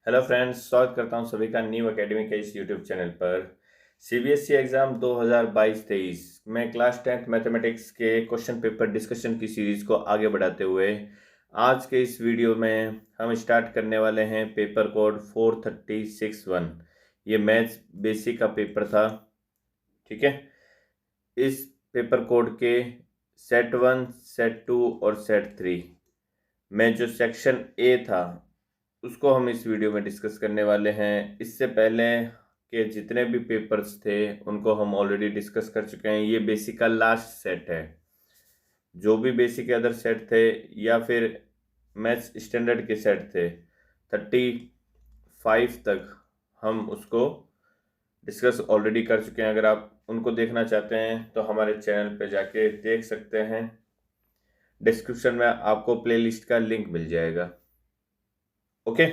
Hello friends, स्वागत करता हूं सभी का न्यू एकेडमी के इस यूट्यूब चैनल पर। सीबीएसई एग्जाम 2022-23 में क्लास 10th मैथमेटिक्स के क्वेश्चन पेपर डिस्कशन की सीरीज को आगे बढ़ाते हुए आज के इस वीडियो में हम स्टार्ट करने वाले हैं पेपर कोड 4361। ये मैथ्स बेसिक का पेपर था, ठीक है। इस पेपर कोड के सेट 1, सेट 2 और सेट 3 में जो सेक्शन ए था उसको हम इस वीडियो में डिस्कस करने वाले हैं। इससे पहले के जितने भी पेपर्स थे उनको हम ऑलरेडी डिस्कस कर चुके हैं। ये बेसिक का लास्ट सेट है। जो भी बेसिक के अदर सेट थे या फिर मैथ्स स्टैंडर्ड के सेट थे 35 तक हम उसको डिस्कस ऑलरेडी कर चुके हैं। अगर आप उनको देखना चाहते हैं तो हमारे चैनल पे जाके देख सकते हैं। डिस्क्रिप्शन में आपको प्लेलिस्ट का लिंक मिल जाएगा। ओके,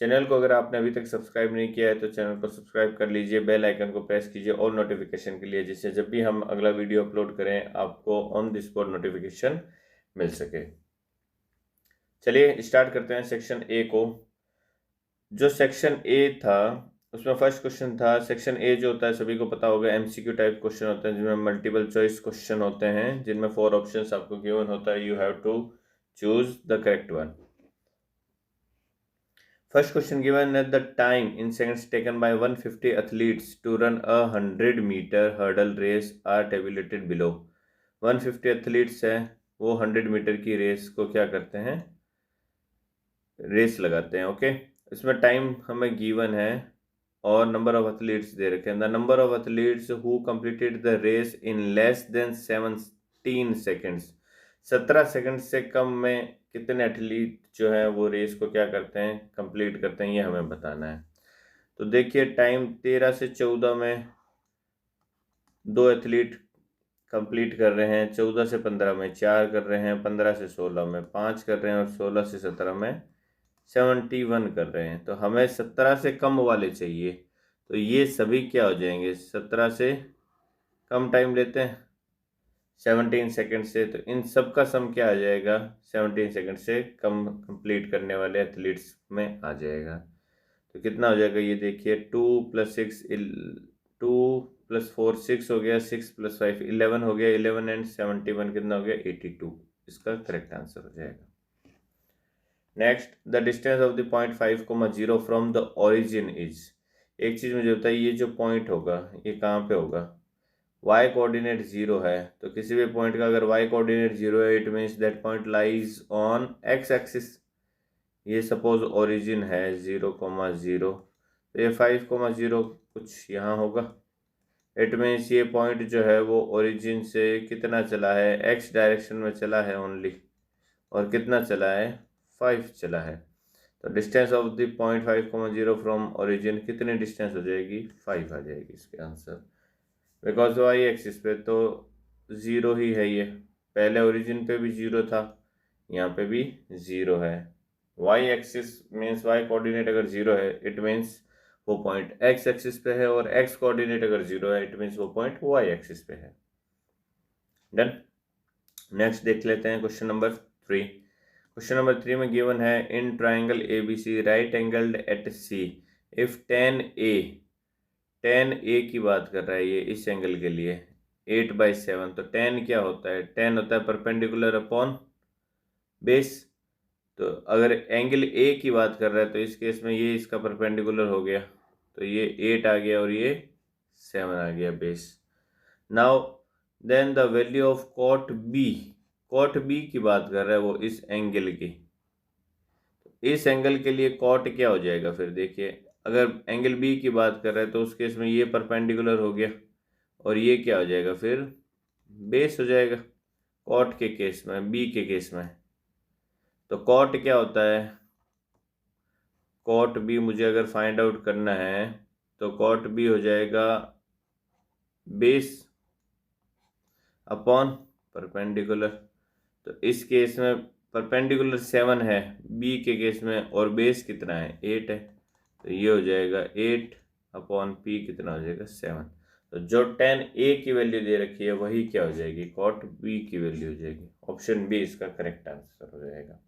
चैनल को अगर आपने अभी तक सब्सक्राइब नहीं किया है तो चैनल को सब्सक्राइब कर लीजिए, बेल आइकन को प्रेस कीजिए और नोटिफिकेशन के लिए, जिससे जब भी हम अगला वीडियो अपलोड करें आपको ऑन द स्पॉट नोटिफिकेशन मिल सके। चलिए स्टार्ट करते हैं सेक्शन ए को। जो सेक्शन ए था उसमें फर्स्ट क्वेश्चन था। सेक्शन ए जो होता है सभी को पता होगा, एमसीक्यू टाइप क्वेश्चन होते हैं जिनमें मल्टीपल चॉइस क्वेश्चन होते हैं, जिनमें 4 ऑप्शंस आपको गिवन होता है। You have to choose the correct one. First question given at the time in seconds taken by 150 athletes to run a 100-meter hurdle race are tabulated below. 150 athletes हैं, वो 100 metre की race को क्या करते हैं, race लगाते हैं। Okay, इसमें टाइम हमें गिवन है और नंबर ऑफ एथलीट्स दे रखे हैं। The number of athletes who completed the race in less than 17 seconds. 17 second से कम में कितने एथलीट जो है वो रेस को क्या करते हैं, कंप्लीट करते हैं, ये हमें बताना है। तो देखिए टाइम 13 से 14 में 2 एथलीट कंप्लीट कर रहे हैं, 14 से 15 में 4 कर रहे हैं, 15 से 16 में 5 कर रहे हैं और 16 से 17 में 71 कर रहे हैं। तो हमें 17 से कम वाले चाहिए। तो ये सभी क्या हो जाएंगे, 17 से कम टाइम लेते हैं 17 सेकंड से, तो इन सब का सम क्या आ जाएगा, 17 सेकंड से कम कंप्लीट करने वाले एथलीट्स में आ जाएगा। तो कितना हो जाएगा ये देखिए, 2 + 6 2 + 4 6 हो गया, 6 + 5 11 हो गया, 11 एंड 71 कितना हो गया, 82। इसका करेक्ट आंसर हो जाएगा। Next, the distance of the point 5,0 from the origin is. एक चीज मुझे बताइए, ये जो पॉइंट होगा ये कहाँ पे होगा, y कोऑर्डिनेट 0 है। तो किसी भी पॉइंट का अगर y कोऑर्डिनेट 0 है, it means that point lies on x axis. ये सपोज ओरिजिन है 0,0, तो ये 5,0 कुछ यहाँ होगा। इट मीन्स ये पॉइंट जो है वो ओरिजिन से कितना चला है, x डायरेक्शन में चला है ओनली, और कितना चला है, 5 चला है। तो distance of the point 5,0 from origin कितनी डिस्टेंस हो जाएगी, 5 आ जाएगी इसके आंसर। बिकॉज वाई एक्सिस पे तो 0 ही है, ये पहले ओरिजिन पे भी 0 था, यहाँ पे भी 0 है। Y axis means Y coordinate अगर 0 है इट मीन्स वो पॉइंट एक्स एक्सिस पे है, और एक्स कोऑर्डिनेट अगर 0 है इट मीन्स वो पॉइंट वाई एक्सिस पे है। डन। नेक्स्ट देख लेते हैं क्वेश्चन नंबर 3। क्वेश्चन नंबर 3 में गिवन है, in triangle ABC right angled at C if tan A की बात कर रहा है ये इस एंगल के लिए 8/7। तो tan क्या होता है, tan होता है परपेंडिकुलर अपॉन बेस। तो अगर एंगल A की बात कर रहा है तो इस केस में ये इसका परपेंडिकुलर हो गया, तो ये 8 आ गया और ये 7 आ गया base. Now then the value of cot B की बात कर रहा है वो इस एंगल की। इस एंगल के लिए कॉट क्या हो जाएगा, फिर देखिए अगर एंगल बी की बात कर रहे हैं तो उस केस में ये परपेंडिकुलर हो गया और ये क्या हो जाएगा, फिर बेस हो जाएगा कॉट के केस में, बी के केस में। तो कॉट क्या होता है, कॉट बी मुझे अगर फाइंड आउट करना है तो कॉट बी हो जाएगा बेस अपॉन परपेंडिकुलर। तो इस केस में परपेंडिकुलर 7 है बी के केस में, और बेस कितना है, 8 है। तो ये हो जाएगा 8 अपॉन पी कितना हो जाएगा, 7। तो जो tan A की वैल्यू दे रखी है वही क्या हो जाएगी, cot B की वैल्यू हो जाएगी। ऑप्शन बी इसका करेक्ट आंसर हो जाएगा।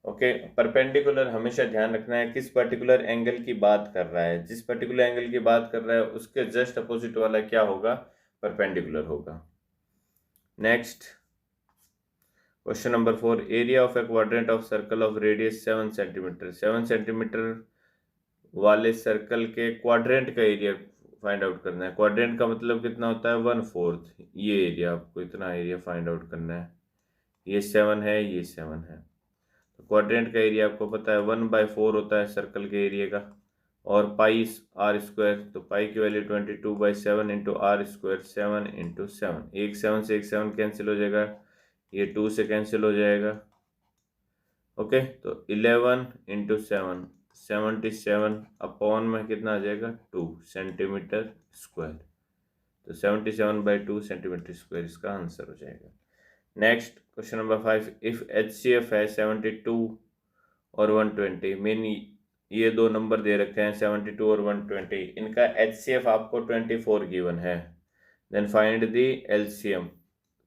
ओके, परपेंडिकुलर हमेशा ध्यान रखना है किस पर्टिकुलर एंगल की बात कर रहा है। जिस पर्टिकुलर एंगल की बात कर रहा है उसके जस्ट अपोजिट वाला क्या होगा, परपेंडिकुलर होगा। Next question number 4, area of A quadrant of circle of radius 7 centimetre. 7 centimetre वाले सर्कल के क्वाड्रेंट का एरिया फाइंड आउट करना है। क्वाड्रेंट का मतलब कितना होता है, 1/4। ये एरिया, आपको इतना एरिया फाइंड आउट करना है। ये 7 है, ये 7 है। तो क्वाड्रेंट का एरिया आपको पता है 1/4 होता है सर्कल के एरिया का, और पाई आर स्क्वायर। तो पाई की value 22/7 into R square, 7 into 7। एक 7 से एक 7 कैंसिल हो जाएगा, ये 2 से कैंसिल हो जाएगा। ओके, तो 11 इंटू 7, 77 अपॉन में कितना आ जाएगा, 2 सेंटीमीटर स्क्वायर। तो 77/2 सेंटीमीटर स्क्वायर इसका आंसर हो जाएगा। Next question number 5, if HCF है 72 और 120, मीन ये दो नंबर दे रखे हैं 72 और 120, इनका HCF आपको 24 गिवन है। Then find the LCM।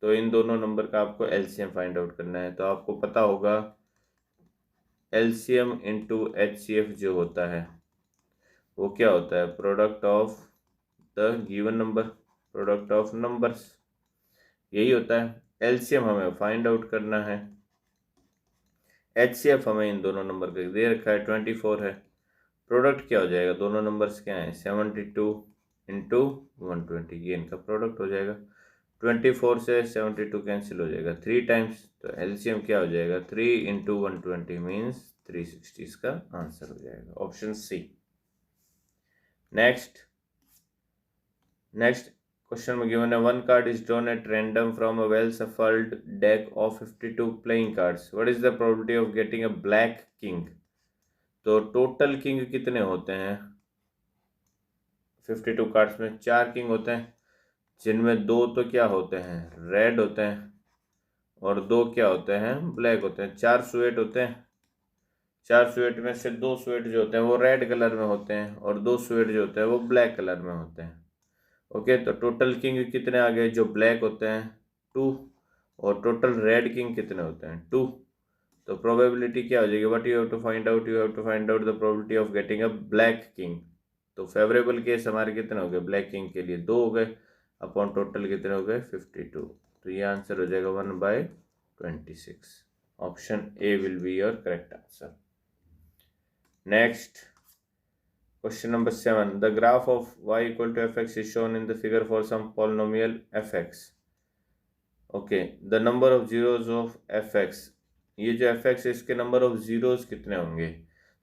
तो इन दोनों नंबर का आपको LCM फाइंड आउट करना है। तो आपको पता होगा LCM इंटू HCF जो होता है वो क्या होता है, product of the given number, product of numbers, यही होता है। LCM हमें फाइंड आउट करना है, HCF हमें इन दोनों नंबर का दे रखा है 24 है। प्रोडक्ट क्या हो जाएगा, दोनों नंबर्स क्या हैं, 72 इंटू 120, ये इनका प्रोडक्ट हो जाएगा। 24 से 72 कैंसिल हो जाएगा 3 टाइम्स, तो एलसीएम क्या हो जाएगा, 3 इंटू 120 मीन्स 360, इसका आंसर हो जाएगा ऑप्शन सी। नेक्स्ट क्वेश्चन में गिवन है, one card is drawn at random from a well shuffled deck of 52 playing cards, what is the probability of getting a black king. तो total king कितने होते हैं, 52 cards में 4 king होते हैं, जिनमें 2 तो क्या होते हैं, रेड होते हैं, और 2 क्या होते हैं, ब्लैक होते हैं। 4 स्वेट होते हैं, 4 स्वेट में से 2 स्वेट जो होते हैं वो रेड कलर में होते हैं, और 2 स्वेट जो होते हैं वो ब्लैक कलर में होते हैं। ओके, तो टोटल किंग कितने आ गए, जो ब्लैक होते हैं 2, और टोटल रेड किंग कितने होते हैं 2। तो प्रोबेबिलिटी क्या हो जाएगी, what you have to find out, you have to find out the probability of getting a black king. तो फेवरेबल केस हमारे कितने हो गए, ब्लैक किंग के लिए 2 हो गए, अपॉन टोटल कितने हो गए 52। तो ये आंसर हो जाएगा 1/26। Option A will be your correct answer. Next question number 7, the graph of y equal to fx is shown in the figure for some polynomial fx। Okay, the number of zeros of fx, ये जो fx है इसके number of zeros कितने होंगे।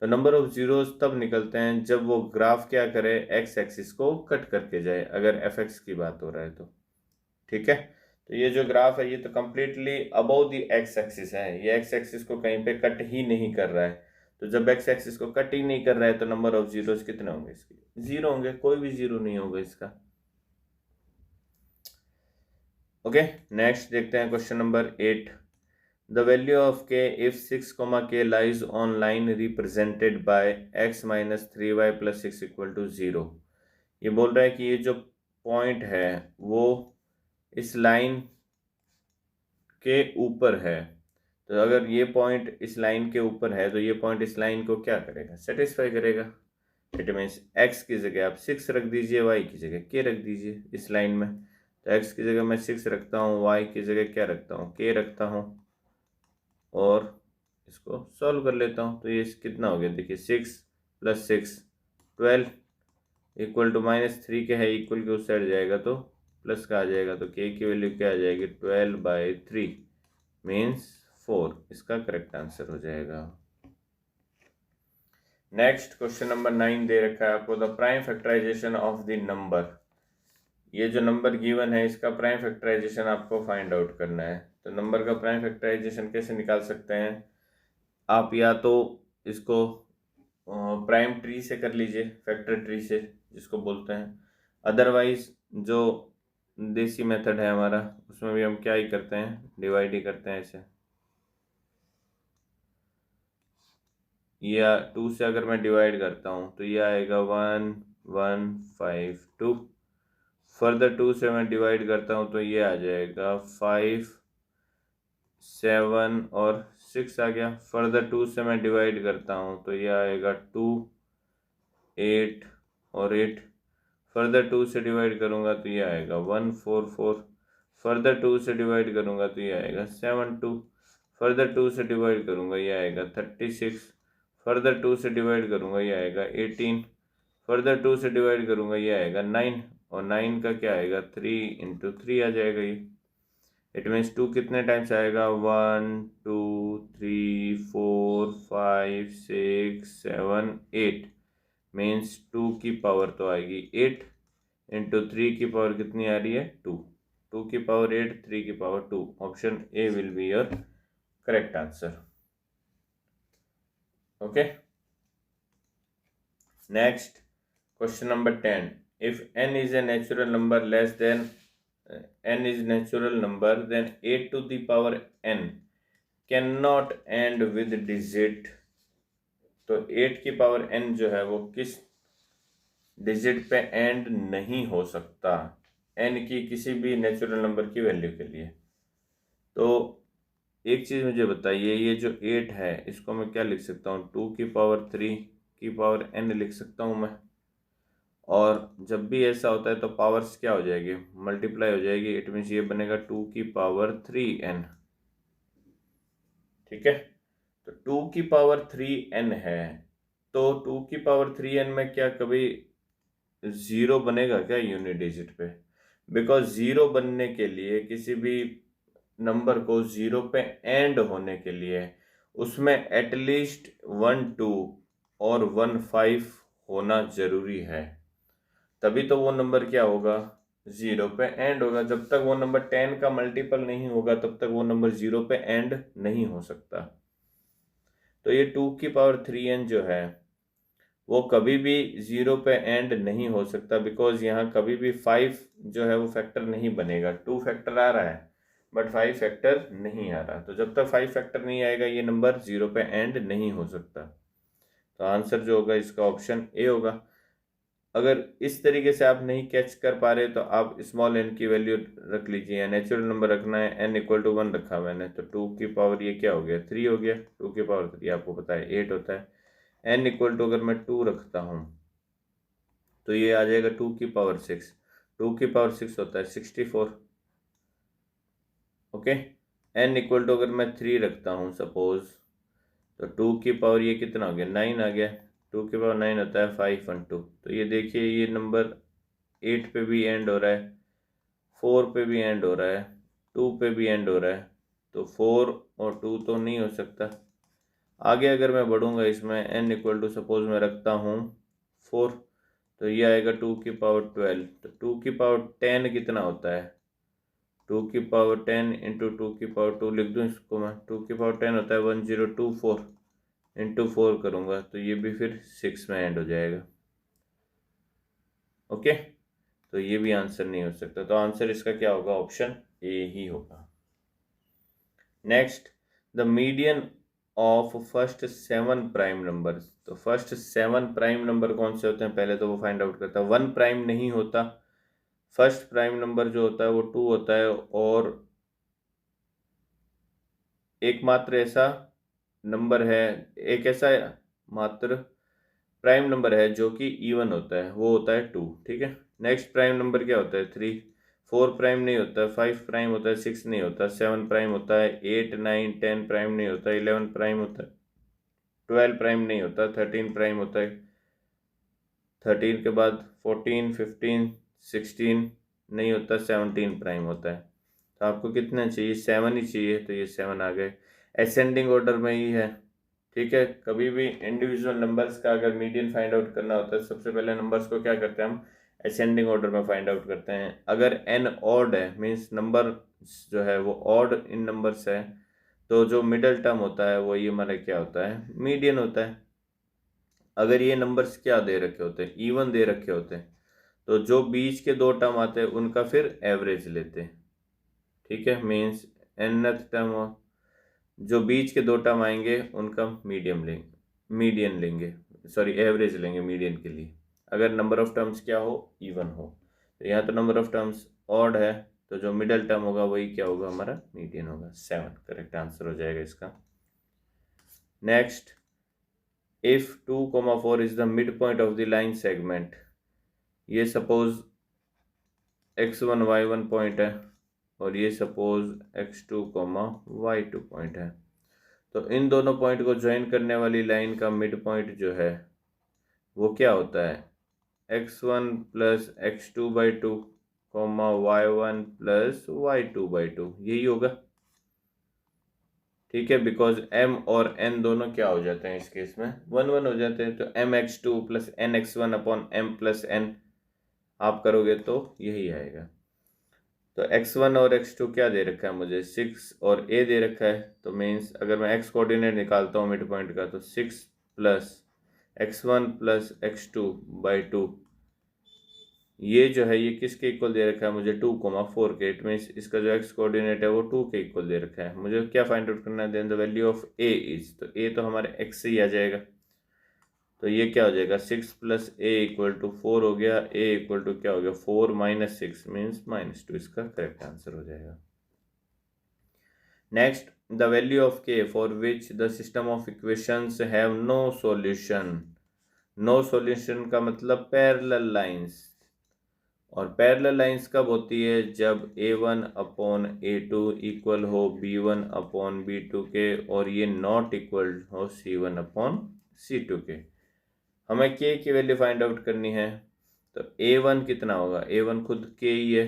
तो number of zeros तब निकलते हैं जब वो ग्राफ क्या करे, x एक्सिस को कट करके जाए, अगर fx की बात हो रहा है तो। ठीक है, तो ये जो ग्राफ है ये तो completely above the x axis है, ये x एक्सिस को कहीं पे कट ही नहीं कर रहा है। तो जब x एक्सिस को कट ही नहीं कर रहा है तो नंबर ऑफ जीरोज कितने होंगे, इसके 0 होंगे, कोई भी 0 नहीं होगा इसका। ओके, नेक्स्ट देखते हैं question number 8, the value of k if 6, k lies on line represented by x minus 3y plus 6 equal to 0। ये बोल रहा है कि ये जो पॉइंट है वो इस लाइन के ऊपर है। तो अगर ये पॉइंट इस लाइन के ऊपर है तो ये पॉइंट इस लाइन को क्या करेगा, सेटिस्फाई करेगा। इट मीन्स x की जगह आप 6 रख दीजिए, y की जगह k रख दीजिए इस लाइन में। तो x की जगह मैं 6 रखता हूँ, y की जगह क्या रखता हूँ, k रखता हूँ, और इसको सॉल्व कर लेता हूँ। तो ये कितना हो गया, देखिए 6 + 6 12 इक्वल टू -3 के है, इक्वल के उस साइड जाएगा तो प्लस का आ जाएगा, तो k की वैल्यू क्या आ जाएगी, 12/3 मीन्स 4, इसका करेक्ट आंसर हो जाएगा। नेक्स्ट क्वेश्चन नंबर 9 दे रखा है आपको, the prime factorisation of the number. ये जो नंबर गिवन है इसका प्राइम फैक्टराइजेशन आपको फाइंड आउट करना है। तो नंबर का प्राइम फैक्टराइजेशन कैसे निकाल सकते हैं आप, या तो इसको प्राइम ट्री से कर लीजिए, फैक्टर ट्री से जिसको बोलते हैं, अदरवाइज जो देसी मेथड है हमारा उसमें भी हम क्या ही करते हैं, डिवाइड ही करते हैं ऐसे। या 2 से अगर मैं डिवाइड करता हूँ तो ये आएगा 1 1 5 2। फर्दर 2 से मैं डिवाइड करता हूँ तो ये आ जाएगा 5 7 और 6 आ गया। फर्दर 2 से मैं डिवाइड करता हूँ तो ये आएगा 2, 8 और 8। फर्दर 2 से डिवाइड करूँगा तो ये आएगा 1, 4, 4। फर्दर 2 से डिवाइड करूँगा तो ये आएगा 7, 2। फर्दर 2 से डिवाइड करूँगा ये आएगा 36। फर्दर 2 से डिवाइड करूँगा ये आएगा 18। फर्दर 2 से डिवाइड करूँगा ये आएगा 9। और 9 का क्या आएगा 3 × 3 आ जाएगा ये। इट मीन्स 2 कितने टाइम्स आएगा 1, 2, 3, 4, 5, 6, 7, 8। मीन्स 2 की पावर तो आएगी 8 × 3 की पावर कितनी आ रही है 2। 2 की पावर 8, 3 की power 2। Option A will be your correct answer. Okay, next question number 10। If n is a natural number less than n is natural number, then 8 to the power n cannot end with digit। तो 8 की power n जो है वो किस digit पे and नहीं हो सकता n की किसी भी नेचुरल नंबर की वैल्यू के लिए। तो एक चीज़ मुझे बताइए, ये जो 8 है इसको मैं क्या लिख सकता हूँ 2 की पावर 3 की पावर n लिख सकता हूँ मैं। और जब भी ऐसा होता है तो पावर्स क्या हो जाएगी मल्टीप्लाई हो जाएगी। इट मीन्स ये बनेगा 2 की पावर 3n। ठीक है, तो 2 की पावर 3n है, तो 2 की पावर 3n में क्या कभी जीरो बनेगा क्या यूनिट डिजिट पे? बिकॉज जीरो बनने के लिए किसी भी नंबर को जीरो पे एंड होने के लिए उसमें एटलीस्ट 1 2 और 1 5 होना जरूरी है, तभी तो वो नंबर क्या होगा जीरो पे एंड होगा। जब तक वो नंबर 10 का मल्टीपल नहीं होगा तब तक वो नंबर जीरो पे एंड नहीं हो सकता। तो ये 2 की पावर 3n जो है वो कभी भी जीरो पे एंड नहीं हो सकता, बिकॉज यहाँ कभी भी 5 जो है वो फैक्टर नहीं बनेगा। 2 फैक्टर आ रहा है बट 5 फैक्टर नहीं आ रहा। तो जब तक 5 फैक्टर नहीं आएगा ये नंबर जीरो पे एंड नहीं हो सकता। तो आंसर जो होगा इसका ऑप्शन ए होगा। अगर इस तरीके से आप नहीं कैच कर पा रहे तो आप स्मॉल n की वैल्यू रख लीजिए। नेचुरल नंबर रखना है, n = 1 रखा मैंने, तो 2 की पावर ये क्या हो गया 3 हो गया। 2 की पावर 3 आपको पता है 8 होता है। n = अगर मैं 2 रखता हूँ तो ये आ जाएगा 2 की पावर 6। 2 की पावर 6 होता है 64। ओके, n = अगर मैं 3 रखता हूँ सपोज, तो 2 की पावर ये कितना हो गया 9 आ गया। 2 की पावर 9 होता है 5 × 2। तो ये देखिए ये नंबर 8 पे भी एंड हो रहा है, 4 पे भी एंड हो रहा है, 2 पे भी एंड हो रहा है। तो 4 और 2 तो नहीं हो सकता। आगे अगर मैं बढ़ूंगा इसमें n = सपोज मैं रखता हूँ 4, तो ये आएगा 2 की पावर 12। तो 2 की पावर 10 कितना होता है 2 की पावर 10 × 2 की पावर 2 लिख दूँ इसको मैं। 2 की पावर 10 होता है 1024 × 4 करूँगा तो ये भी फिर 6 में एंड हो जाएगा। ओके, तो ये भी आंसर नहीं हो सकता। तो आंसर इसका क्या होगा ऑप्शन ए ही होगा। Next, the median of first 7 prime number. तो फर्स्ट 7 प्राइम नंबर कौन से होते हैं पहले तो वो फाइंड आउट करता है। 1 प्राइम नहीं होता, फर्स्ट प्राइम नंबर जो होता है वो 2 होता है। और एकमात्र ऐसा नंबर है, एक ऐसा मात्र प्राइम नंबर है जो कि इवन होता है, वो होता है 2। ठीक है, नेक्स्ट प्राइम नंबर क्या होता है 3। 4 प्राइम नहीं होता, 5 प्राइम होता है, 6 नहीं होता, 7 प्राइम होता है, 8, 9, 10 प्राइम नहीं होता, 11 प्राइम होता है, 12 प्राइम नहीं होता, 13 प्राइम होता है, 13 के बाद 14, 15, 16 नहीं होता, 17 प्राइम होता है। तो आपको कितना चाहिए 7 ही चाहिए, तो ये 7 आ गए। असेंडिंग ऑर्डर में ही है। ठीक है, कभी भी इंडिविजुअल नंबर्स का अगर मीडियन फाइंड आउट करना होता है सबसे पहले नंबर्स को क्या करते हैं हम असेंडिंग ऑर्डर में फाइंड आउट करते हैं। अगर n ऑड है मीन्स नंबर जो है वो ऑड इन नंबर्स है, तो जो मिडल टर्म होता है वो ये हमारा क्या होता है मीडियन होता है। अगर ये नंबर्स क्या दे रखे होते हैं इवन दे रखे होते हैं, तो जो बीच के 2 टर्म आते हैं उनका फिर एवरेज लेते हैं। ठीक है, मीन्स nth टर्म जो बीच के 2 टर्म आएंगे उनका मीडियन लेंगे, सॉरी एवरेज लेंगे मीडियन के लिए, अगर नंबर ऑफ टर्म्स क्या हो इवन हो। तो यहाँ तो नंबर ऑफ टर्म्स ऑड है, तो जो मिडल टर्म होगा वही क्या होगा हमारा मीडियन होगा। 7 करेक्ट आंसर हो जाएगा इसका। Next, if 2,4 is the mid point of the line segment, ये सपोज x1 y1 पॉइंट है और ये सपोज x2 y2 पॉइंट है, तो इन दोनों पॉइंट को ज्वाइन करने वाली लाइन का मिड पॉइंट जो है वो क्या होता है, x1 plus x2/2 y1 plus y2/2, यही होगा। ठीक है, बिकॉज m और n दोनों क्या हो जाते हैं इस केस में, 1 1 हो जाते हैं, तो mx2 plus nx1 upon m plus n आप करोगे तो यही आएगा। तो x1 और x2 क्या दे रखा है मुझे, 6 और a दे रखा है, तो मीन्स अगर मैं x कोऑर्डिनेट निकालता हूँ मिड पॉइंट का, तो 6 प्लस x1 प्लस x2/2, ये जो है ये किसके इक्वल दे रखा है मुझे, 2,4 के। इट मीन्स इसका जो x कोऑर्डिनेट है वो 2 के इक्वल दे रखा है। मुझे क्या फाइंड आउट करना है, then the value of a is, तो a तो हमारे x से ही आ जाएगा, तो ये क्या हो जाएगा, 6 प्लस a इक्वल टू 4 हो गया, a इक्वल टू क्या हो गया, 4 माइनस 6 मीन्स -2, इसका करेक्ट आंसर हो जाएगा। Next, the value of k for which the system of equations have no solution. No solution का मतलब पैरेलल लाइंस, और पैरेलल लाइंस कब होती है, जब a1 अपॉन a2 इक्वल हो b1 अपॉन b2 के, और ये नॉट इक्वल हो c1 अपॉन c2 के। हमें k की वैल्यू फाइंड आउट करनी है, तो a1 कितना होगा, a1 खुद k ही है,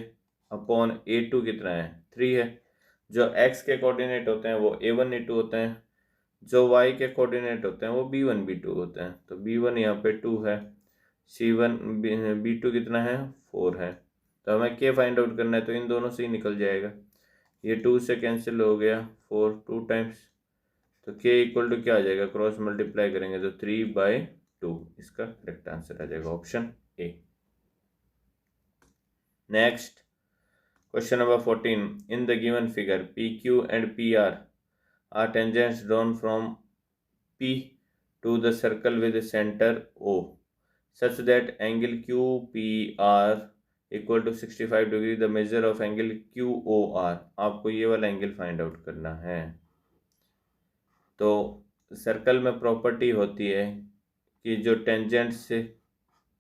अपॉन a2 कितना है, 3 है। जो x के कोऑर्डिनेट होते हैं वो a1 a2 होते हैं, जो y के कोऑर्डिनेट होते हैं वो b1 b2 होते हैं, तो b1 यहाँ पे 2 है, c1 b2 कितना है, 4 है। तो हमें k फाइंड आउट करना है, तो इन दोनों से ही निकल जाएगा, ये 2 से कैंसिल हो गया, 4 2 टाइम्स, तो k इक्वल टू क्या आ जाएगा, क्रॉस मल्टीप्लाई करेंगे तो 3/2, इसका करेक्ट आंसर आ जाएगा option A. Next, question number 14, in the given figure PQ and PR are tangents drawn from P to the circle with the center O such that angle QPR equal to 65 degree, the measure of angle QOR। आपको ये वाला angle find out करना है। तो circle में property होती है कि जो टेंजेंट से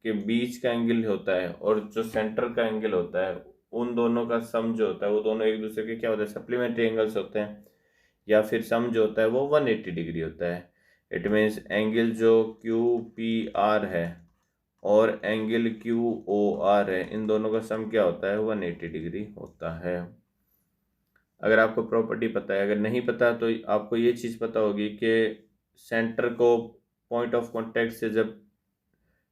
के बीच का एंगल होता है और जो सेंटर का एंगल होता है, उन दोनों का सम जो होता है वो दोनों एक दूसरे के क्या होते हैं, सप्लीमेंट्री एंगल्स होते हैं, या फिर सम जो होता है वो 180 डिग्री होता है। इट मीन्स एंगल जो QPR है और एंगल QOR है, इन दोनों का सम क्या होता है, 180 डिग्री होता है। अगर आपको प्रॉपर्टी पता है, अगर नहीं पता तो आपको ये चीज़ पता होगी कि सेंटर को पॉइंट ऑफ कॉन्टैक्ट से जब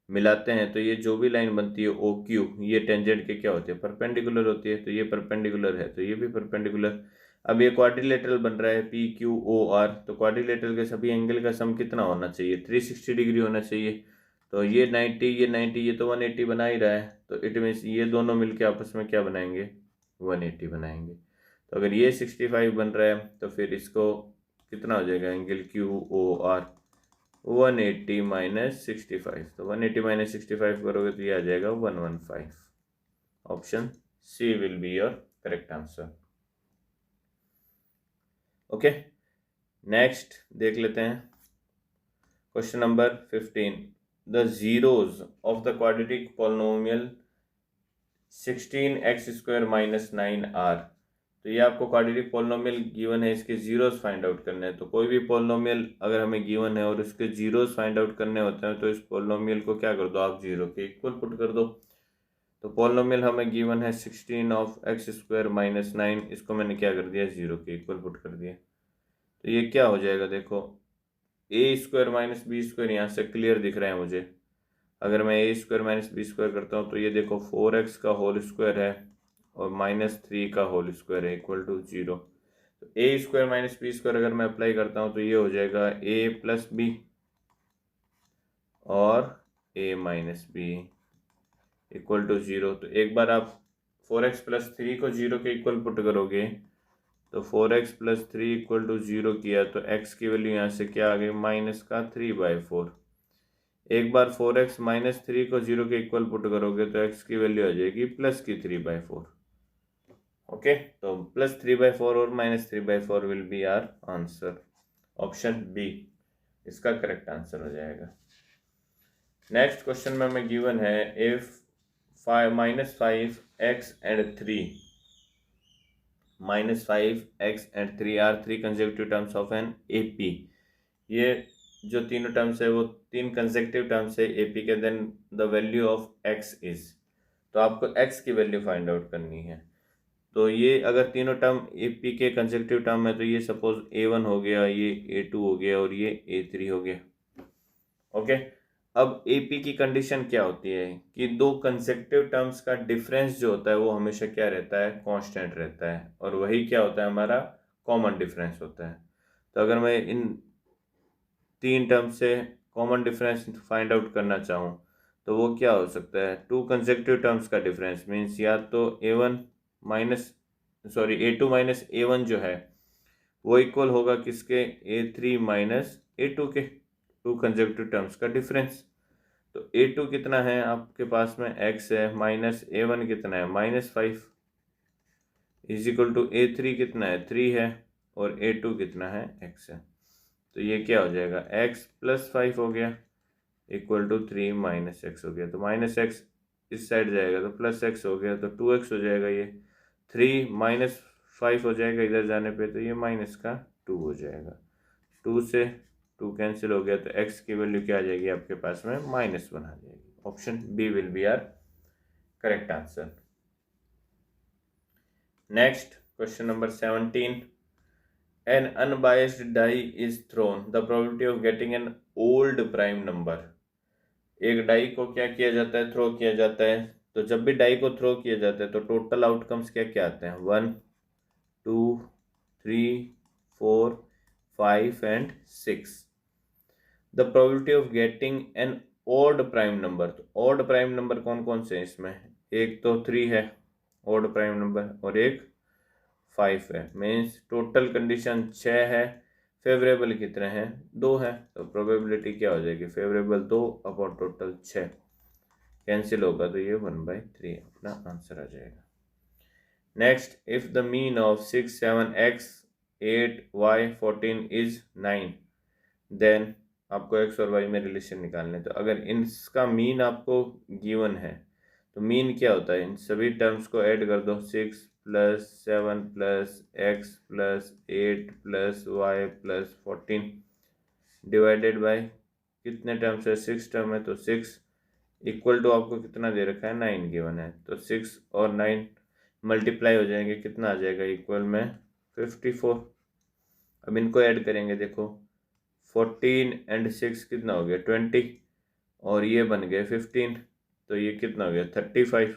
मिलाते हैं तो ये जो भी लाइन बनती है OQ, ये टेंजेंट के क्या होती है, परपेंडिकुलर होती है, तो ये परपेंडिकुलर है तो ये भी परपेंडिकुलर। अब ये क्वाड्रिलेटरल बन रहा है PQOR, तो क्वाड्रिलेटरल के सभी एंगल का सम कितना होना चाहिए, 360 डिग्री होना चाहिए। तो ये 90 ये 90 ये तो 180 बना ही रहा है, तो इट मीन्स ये दोनों मिलके आपस में क्या बनाएंगे, 180 बनाएंगे। तो अगर ये 65 बन रहा है तो फिर इसको कितना हो जाएगा, एंगल QOR 180 माइनस 65, तो 180 माइनस 65 करोगे तो ये आ जाएगा 115। Option C will be your correct answer. Okay, next देख लेते हैं question number 15, the zeros of the quadratic polynomial 16x² minus 9r। तो ये आपको क्वाड्रेटिक पॉलिनोमियल गिवन है, इसके जीरोस फाइंड आउट करने हैं। तो कोई भी पॉलिनोमियल अगर हमें गिवन है और उसके जीरोस फाइंड आउट करने होते हैं, तो इस पॉलिनोमियल को क्या कर दो आप, जीरो के इक्वल पुट कर दो। तो पॉलिनोमियल हमें गिवन है 16 ऑफ x² माइनस 9, इसको मैंने क्या कर दिया, जीरो के इक्वल पुट कर दिया। तो ये क्या हो जाएगा, देखो a² माइनस b² यहाँ से क्लियर दिख रहा है मुझे। अगर मैं a² माइनस b² करता हूँ तो ये देखो 4x का होल स्क्वायर है और -3 का होल स्क्वायर है इक्वल टू 0। तो a² माइनस b² अगर मैं अप्लाई करता हूँ तो ये हो जाएगा a प्लस बी और a minus B equal to 0। तो एक बार आप 4x प्लस 3 को 0 के इक्वल पुट करोगे तो 4x प्लस 3 इक्वल टू 0 किया तो x की वैल्यू यहाँ से क्या आ गई, -3/4। एक बार 4x माइनस 3 को 0 के इक्वल पुट करोगे तो x की वैल्यू आ जाएगी +3/4। ओके, तो +3/4 और -3/4 will be our answer, option B. इसका करेक्ट आंसर हो जाएगा। नेक्स्ट क्वेश्चन में हमें गिवन है if -5x and 3 -5x and 3 are 3 consecutive terms of an AP. ये जो तीनों टर्म्स है वो 3 कंसेक्यूटिव टर्म्स है एपी के, then the value of x is, तो आपको x की वैल्यू फाइंड आउट करनी है। तो ये अगर तीनों टर्म एपी के कंसेक्यूटिव टर्म है तो ये सपोज a1 हो गया, ये a2 हो गया और ये a3 हो गया। ओके, अब एपी की कंडीशन क्या होती है कि दो कंसेक्यूटिव टर्म्स का डिफरेंस जो होता है वो हमेशा क्या रहता है, कांस्टेंट रहता है, और वही क्या होता है, हमारा कॉमन डिफरेंस होता है। तो अगर मैं इन तीन टर्म से कॉमन डिफरेंस फाइंड आउट करना चाहूँ तो वो क्या हो सकता है, टू कंसेक्यूटिव टर्म्स का डिफरेंस मीन्स या तो a2 माइनस a1 जो है वो इक्वल होगा किसके, a3 माइनस a2 के, टू कंसेक्यूटिव टर्म्स का डिफरेंस। तो a2 कितना है आपके पास में, x है, माइनस a1 कितना है, -5, इज इक्वल टू a3 कितना है, 3 है, और a2 कितना है, x है। तो ये क्या हो जाएगा, x प्लस 5 हो गया इक्वल टू 3 माइनस एक्स हो गया। तो माइनस एक्स इस साइड जाएगा तो प्लस एक्स हो गया, तो 2x हो जाएगा। ये 3 माइनस 5 हो जाएगा इधर जाने पे, तो ये माइनस का 2 हो जाएगा। 2 से 2 कैंसिल हो गया, तो x की वैल्यू क्या आ जाएगी आपके पास में, -1 आ जाएगी। Option B will be our correct answer. Next question number 17, an unbiased die is thrown, the probability of getting an old prime number। एक डाई को क्या किया जाता है, थ्रो किया जाता है। तो जब भी डाई को थ्रो किया जाता है तो टोटल आउटकम्स क्या क्या आते हैं, 1 2 3 4 5 and 6। The probability of getting an odd prime number, तो ऑड प्राइम नंबर कौन कौन से हैं इसमें, एक तो 3 है ऑड प्राइम नंबर और एक 5 है, मीन्स टोटल कंडीशन 6 है, फेवरेबल कितने हैं, 2 है। तो प्रोबेबिलिटी क्या हो जाएगी, फेवरेबल 2 अपॉन टोटल 6, कैंसिल होगा तो ये 1/3 अपना आंसर आ जाएगा। Next, if the mean of 6 7 x 8 y 14 is 9, then आपको x और y में रिलेशन निकालने। तो अगर इनका मीन आपको गिवन है तो मीन क्या होता है, इन सभी टर्म्स को ऐड कर दो, 6 plus 7 plus x plus 8 plus y plus 14 divided by कितने टर्म्स है, 6 टर्म है, तो 6 इक्वल टू आपको कितना दे रखा है, 9 गिवन है। तो 6 और 9 मल्टीप्लाई हो जाएंगे, कितना आ जाएगा, इक्वल में 54। अब इनको ऐड करेंगे, देखो 14 एंड 6 कितना हो गया, 20, और ये बन गए 15, तो ये कितना हो गया, 35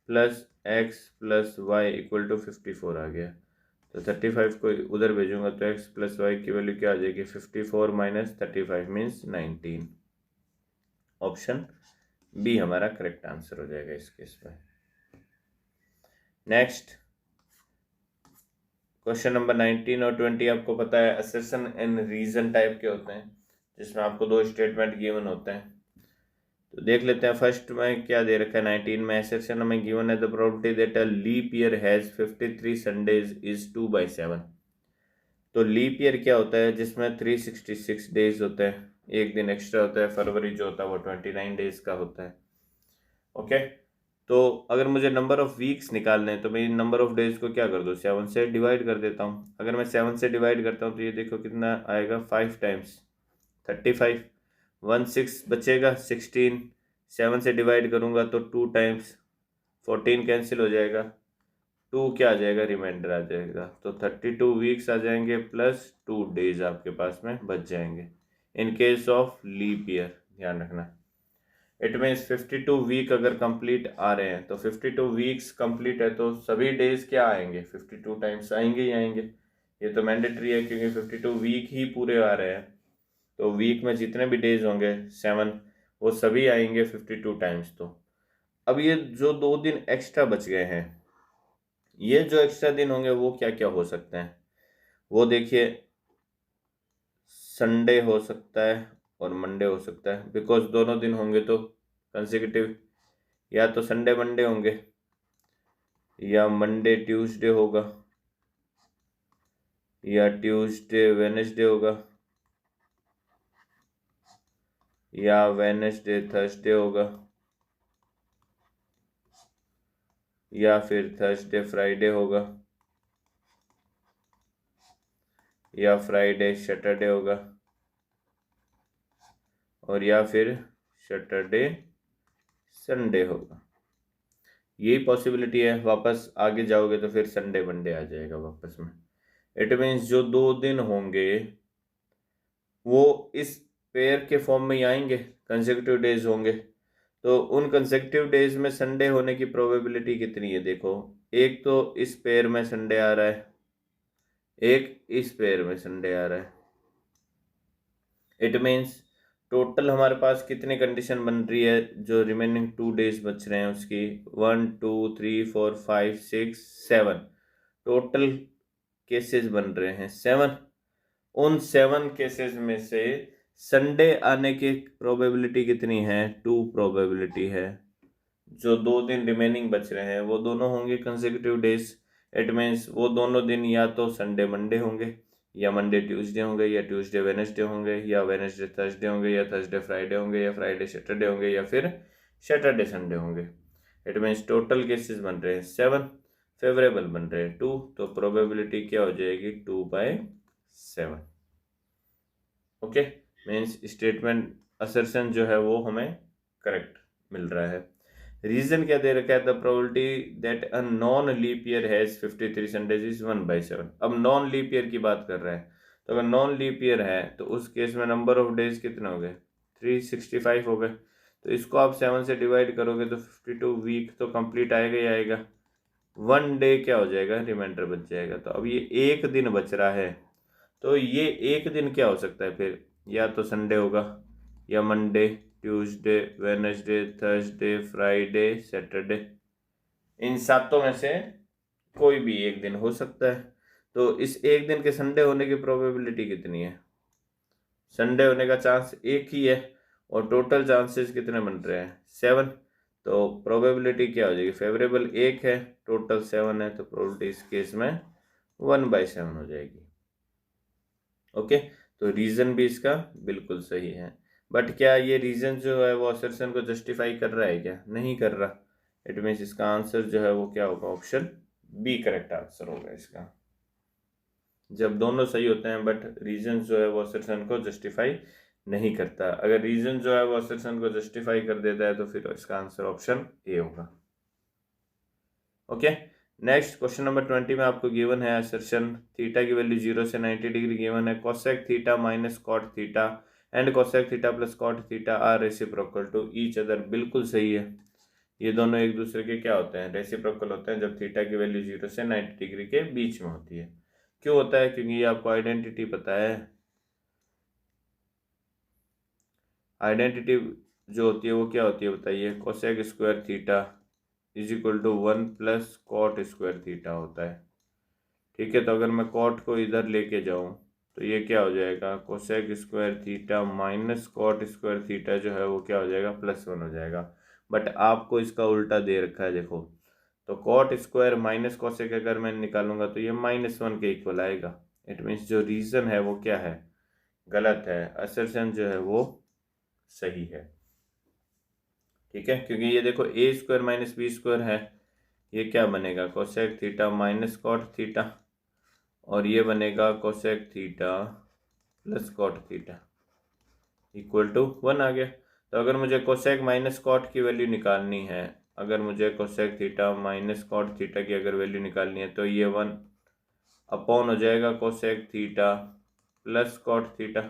plus x plus y equal to 54 आ गया। तो 35 को उधर भेजूंगा तो x प्लस वाई की वैल्यू क्या आ जाएगी, 54 माइनस 35 मीन्स 19। ऑप्शन बी हमारा करेक्ट आंसर हो जाएगा इस केस में। नेक्स्ट क्वेश्चन नंबर 19 और 20 आपको पता है असर्शन एंड रीजन टाइप के होते हैं, जिसमें आपको दो स्टेटमेंट गिवन होते हैं। तो देख लेते हैं, फर्स्ट में क्या दे रखा है, 19 में असर्शन हमें गिवन है the probability that a leap year has 53 Sundays is 2/7। तो लीप ईयर क्या होता है, जिसमें 366 डेज होते हैं, एक दिन एक्स्ट्रा होता है, फरवरी जो होता है वो 29 डेज का होता है। ओके, तो अगर मुझे नंबर ऑफ वीक्स निकालने हैं तो मैं नंबर ऑफ डेज को क्या कर दूँ, 7 से डिवाइड कर देता हूँ। अगर मैं 7 से डिवाइड करता हूँ तो ये देखो कितना आएगा, 5 टाइम्स 35, 1 6 बचेगा, 16, 7 से डिवाइड करूँगा तो 2 टाइम्स 14 कैंसिल हो जाएगा, 2 क्या आ जाएगा, रिमाइंडर आ जाएगा। तो 32 वीक्स आ जाएंगे प्लस 2 डेज आपके पास में बच जाएंगे in case of leap year, ध्यान रखना। इट मीन्स 52 वीक अगर कंप्लीट आ रहे हैं तो 52 वीक्स कंप्लीट है तो सभी डेज क्या आएंगे, 52 टाइम्स आएंगे ही आएंगे। ये तो मैंडेटरी है क्योंकि 52 वीक ही पूरे आ रहे हैं, तो वीक में जितने भी डेज होंगे 7 वो सभी आएंगे 52 टाइम्स। तो अब ये जो 2 दिन एक्स्ट्रा बच गए हैं, ये जो एक्स्ट्रा दिन होंगे वो क्या क्या हो सकते हैं, वो देखिए, संडे हो सकता है और मंडे हो सकता है, बिकॉज दोनों दिन होंगे तो कंसेक्यूटिव, या तो संडे मंडे होंगे या मंडे ट्यूसडे होगा, या ट्यूसडे वेनेसडे होगा, या वेडनेसडे थर्सडे होगा, या फिर थर्सडे फ्राइडे होगा, या फ्राइडे सैटरडे होगा, और या फिर सैटरडे संडे होगा। यही पॉसिबिलिटी है। वापस आगे जाओगे तो फिर संडे मंडे आ जाएगा वापस में। इट मीन्स जो 2 दिन होंगे वो इस पेयर के फॉर्म में ही आएंगे, कंसेक्यूटिव डेज होंगे। तो उन कंसेक्यूटिव डेज में संडे होने की प्रोबेबिलिटी कितनी है? देखो, एक तो इस पेयर में संडे आ रहा है, एक इस पेयर में संडे आ रहा है। इट मीन्स टोटल हमारे पास कितनी कंडीशन बन रही है जो रिमेनिंग 2 डेज बच रहे हैं उसकी? 1 2 3 4 5 6 7 टोटल केसेस बन रहे हैं 7। उन 7 केसेस में से संडे आने की प्रोबेबिलिटी कितनी है? 2 प्रोबेबिलिटी है। जो 2 दिन रिमेनिंग बच रहे हैं वो दोनों होंगे कंसेक्यूटिव डेज। इट मीन्स वो दोनों दिन या तो संडे मंडे होंगे, या मंडे ट्यूसडे होंगे, या ट्यूसडे वेडनेसडे होंगे, या वेडनेसडे थर्सडे होंगे, या थर्सडे फ्राइडे होंगे, या फ्राइडे सैटरडे होंगे, या फिर सैटरडे संडे होंगे। इट मीन्स टोटल केसेस बन रहे हैं 7, फेवरेबल बन रहे हैं 2, तो प्रोबेबिलिटी क्या हो जाएगी? 2/7। ओके, मीन्स स्टेटमेंट असर्शन जो है वो हमें करेक्ट मिल रहा है। रीजन क्या दे रखा है? The probability that a non leap year has 53 Sundays is 1/7। अब नॉन लीप ईयर की बात कर रहे हैं, तो अगर नॉन लीप ईयर है तो उस केस में नंबर ऑफ डेज कितने हो गए? 365 हो गए। तो इसको आप 7 से डिवाइड करोगे तो 52 वीक तो कंप्लीट आएगा ही आएगा। 1 डे क्या हो जाएगा? रिमाइंडर बच जाएगा। तो अब ये एक दिन बच रहा है, तो ये एक दिन क्या हो सकता है फिर? या तो संडे होगा, या Monday, Tuesday, Wednesday, Thursday, Friday, Saturday. इन सातों में से कोई भी एक दिन हो सकता है। तो इस एक दिन के संडे होने की प्रोबेबिलिटी कितनी है? संडे होने का चांस एक ही है, और टोटल चांसेस कितने बन रहे हैं? 7। तो प्रोबेबिलिटी क्या हो जाएगी? फेवरेबल एक है, टोटल 7 है, तो प्रोबेबिलिटी इस केस में 1/7 हो जाएगी। ओके, तो रीजन भी इसका बिल्कुल सही है। बट क्या ये रीजन जो है वो असर्शन को जस्टिफाई कर रहा है? क्या नहीं कर रहा। इट मीन्स इसका आंसर जो है वो क्या होगा? ऑप्शन बी करेक्ट आंसर होगा इसका। जब दोनों सही होते हैं बट रीजन जो है वो असर्शन को जस्टिफाई नहीं करता। अगर रीजन जो है वो असर्शन को जस्टिफाई कर देता है तो फिर इसका आंसर ऑप्शन ए होगा। ओके, नेक्स्ट क्वेश्चन नंबर 20 में आपको गिवन है असर्शन थीटा की वैल्यू 0 से 90 डिग्री गिवन है। Cosec theta minus cot theta and cosec theta plus cot theta are reciprocal to each other. बिल्कुल सही है, ये दोनों एक दूसरे के क्या होते हैं? रेसिप्रोकल होते हैं जब थीटा की वैल्यू 0 से 90 डिग्री के बीच में होती है। क्यों होता है? क्योंकि ये आपको आइडेंटिटी पता है। आइडेंटिटी जो होती है वो क्या होती है बताइए? Cosec square theta is equal to 1 plus cot square theta होता है। ठीक है, तो अगर मैं कॉट को इधर लेके जाऊं तो ये क्या हो जाएगा? Cosec square theta minus cot square theta जो है वो क्या हो जाएगा? +1 हो जाएगा। बट आपको इसका उल्टा दे रखा है, देखो। तो कॉट स्क्वायर माइनस कोसेक अगर मैं निकालूंगा तो ये -1 के इक्वल आएगा। इट मीन्स जो रीजन है वो क्या है? गलत है। असर्शन जो है वो सही है। ठीक है, क्योंकि ये देखो A square minus B square है, ये क्या बनेगा? Cosec theta minus cot theta, और ये बनेगा cosec theta plus cot theta equal to 1 आ गया। तो अगर मुझे कोसेक माइनस कॉट की वैल्यू निकालनी है, अगर मुझे cosec theta minus cot theta की अगर वैल्यू निकालनी है तो ये 1 अपॉन हो जाएगा cosec theta plus cot theta.